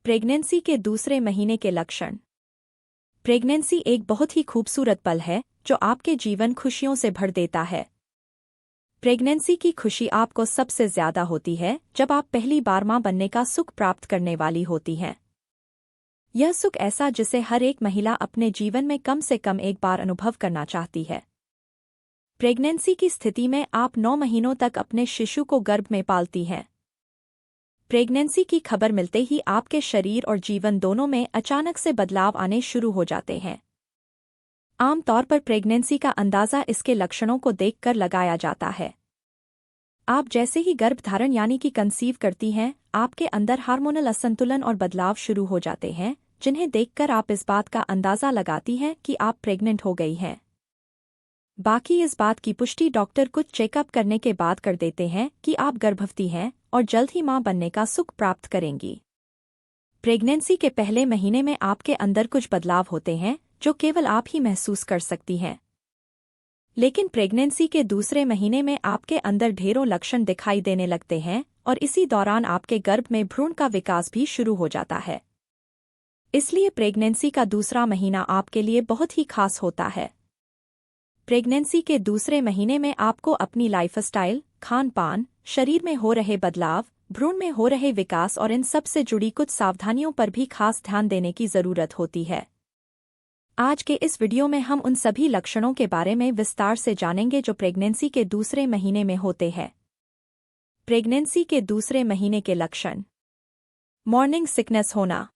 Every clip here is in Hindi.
प्रेगनेंसी के दूसरे महीने के लक्षण। प्रेगनेंसी एक बहुत ही खूबसूरत पल है जो आपके जीवन खुशियों से भर देता है। प्रेगनेंसी की खुशी आपको सबसे ज्यादा होती है जब आप पहली बार मां बनने का सुख प्राप्त करने वाली होती हैं। यह सुख ऐसा जिसे हर एक महिला अपने जीवन में कम से कम एक बार अनुभव करना चाहती है। प्रेगनेंसी की स्थिति में आप 9 महीनों तक अपने शिशु को गर्भ में पालती हैं। प्रेगनेंसी की खबर मिलते ही आपके शरीर और जीवन दोनों में अचानक से बदलाव आने शुरू हो जाते हैं। आमतौर पर प्रेगनेंसी का अंदाजा इसके लक्षणों को देखकर लगाया जाता है। आप जैसे ही गर्भधारण यानी कि कंसीव करती हैं, आपके अंदर हार्मोनल असंतुलन और बदलाव शुरू हो जाते हैं, जिन्हें देखकर आप इस बात का अंदाजा लगाती हैं कि आप प्रेग्नेंट हो गई हैं। बाकी इस बात की पुष्टि डॉक्टर कुछ चेकअप करने के बाद कर देते हैं कि आप गर्भवती हैं और जल्द ही मां बनने का सुख प्राप्त करेंगी। प्रेगनेंसी के पहले महीने में आपके अंदर कुछ बदलाव होते हैं जो केवल आप ही महसूस कर सकती हैं। लेकिन प्रेगनेंसी के दूसरे महीने में आपके अंदर ढेरों लक्षण दिखाई देने लगते हैं और इसी दौरान आपके गर्भ में भ्रूण का विकास भी शुरू हो जाता है। इसलिए प्रेगनेंसी का दूसरा महीना आपके लिए बहुत ही खास होता है। प्रेगनेंसी के दूसरे महीने में आपको अपनी लाइफस्टाइल, खान-पान, शरीर में हो रहे बदलाव, भ्रूण में हो रहे विकास और इन सब से जुड़ी कुछ सावधानियों पर भी खास ध्यान देने की जरूरत होती है। आज के इस वीडियो में हम उन सभी लक्षणों के बारे में विस्तार से जानेंगे जो प्रेगनेंसी के दूसरे महीने में होते हैं। प्रेगनेंसी के दूसरे महीने के लक्षण। मॉर्निंग सिकनेस होना।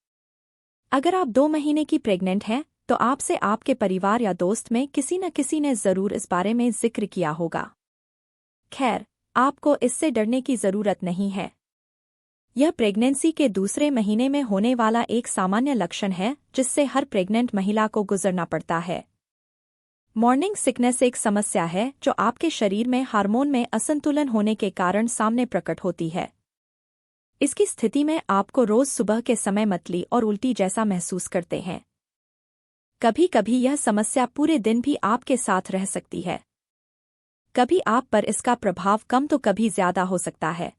अगर आप 2 महीने की प्रेग्नेंट हैं तो आपसे आपके परिवार या दोस्त में किसी न किसी ने जरूर इस बारे में जिक्र किया होगा। खैर, आपको इससे डरने की जरूरत नहीं है। यह प्रेगनेंसी के दूसरे महीने में होने वाला एक सामान्य लक्षण है जिससे हर प्रेग्नेंट महिला को गुजरना पड़ता है। मॉर्निंग सिकनेस एक समस्या है जो आपके शरीर में हार्मोन में असंतुलन होने के कारण सामने प्रकट होती है। इसकी स्थिति में आपको रोज सुबह के समय मतली और उल्टी जैसा महसूस करते हैं। कभी कभी यह समस्या पूरे दिन भी आपके साथ रह सकती है। कभी आप पर इसका प्रभाव कम तो कभी ज्यादा हो सकता है,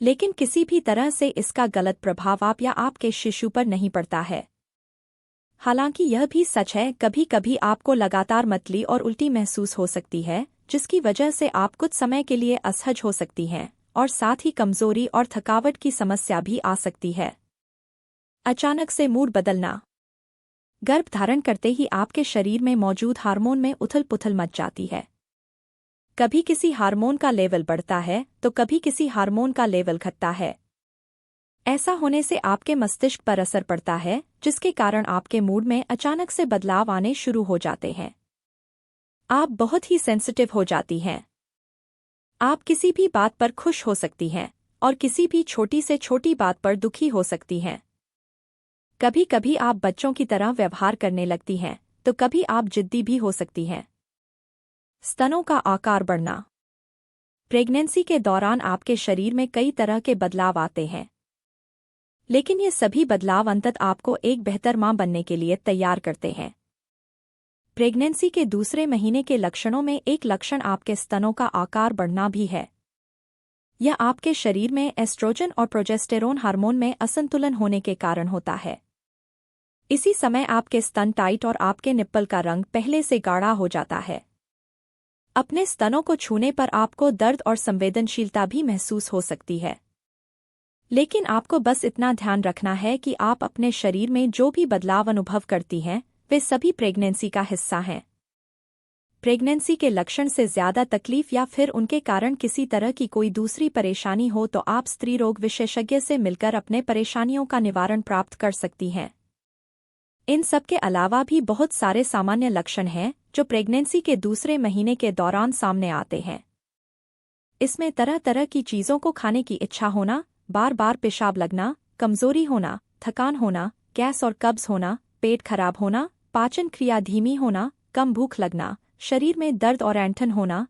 लेकिन किसी भी तरह से इसका गलत प्रभाव आप या आपके शिशु पर नहीं पड़ता है। हालांकि यह भी सच है, कभी कभी आपको लगातार मतली और उल्टी महसूस हो सकती है, जिसकी वजह से आप कुछ समय के लिए असहज हो सकती हैं और साथ ही कमजोरी और थकावट की समस्या भी आ सकती है। अचानक से मूड बदलना। गर्भधारण करते ही आपके शरीर में मौजूद हार्मोन में उथल-पुथल मच जाती है। कभी किसी हार्मोन का लेवल बढ़ता है तो कभी किसी हार्मोन का लेवल घटता है। ऐसा होने से आपके मस्तिष्क पर असर पड़ता है, जिसके कारण आपके मूड में अचानक से बदलाव आने शुरू हो जाते हैं। आप बहुत ही सेंसिटिव हो जाती हैं। आप किसी भी बात पर खुश हो सकती हैं और किसी भी छोटी से छोटी बात पर दुखी हो सकती हैं। कभी कभी आप बच्चों की तरह व्यवहार करने लगती हैं तो कभी आप जिद्दी भी हो सकती हैं। स्तनों का आकार बढ़ना। प्रेगनेंसी के दौरान आपके शरीर में कई तरह के बदलाव आते हैं, लेकिन ये सभी बदलाव अंततः आपको एक बेहतर मां बनने के लिए तैयार करते हैं। प्रेगनेंसी के दूसरे महीने के लक्षणों में एक लक्षण आपके स्तनों का आकार बढ़ना भी है। यह आपके शरीर में एस्ट्रोजन और प्रोजेस्टेरोन हार्मोन में असंतुलन होने के कारण होता है। इसी समय आपके स्तन टाइट और आपके निप्पल का रंग पहले से गाढ़ा हो जाता है। अपने स्तनों को छूने पर आपको दर्द और संवेदनशीलता भी महसूस हो सकती है, लेकिन आपको बस इतना ध्यान रखना है कि आप अपने शरीर में जो भी बदलाव अनुभव करती हैं वे सभी प्रेगनेंसी का हिस्सा हैं। प्रेगनेंसी के लक्षण से ज्यादा तकलीफ या फिर उनके कारण किसी तरह की कोई दूसरी परेशानी हो तो आप स्त्री रोग विशेषज्ञ से मिलकर अपने परेशानियों का निवारण प्राप्त कर सकती हैं। इन सब के अलावा भी बहुत सारे सामान्य लक्षण हैं जो प्रेगनेंसी के दूसरे महीने के दौरान सामने आते हैं। इसमें तरह तरह की चीजों को खाने की इच्छा होना, बार बार पेशाब लगना, कमजोरी होना, थकान होना, गैस और कब्ज होना, पेट खराब होना, पाचन क्रिया धीमी होना, कम भूख लगना, शरीर में दर्द और ऐंठन होना,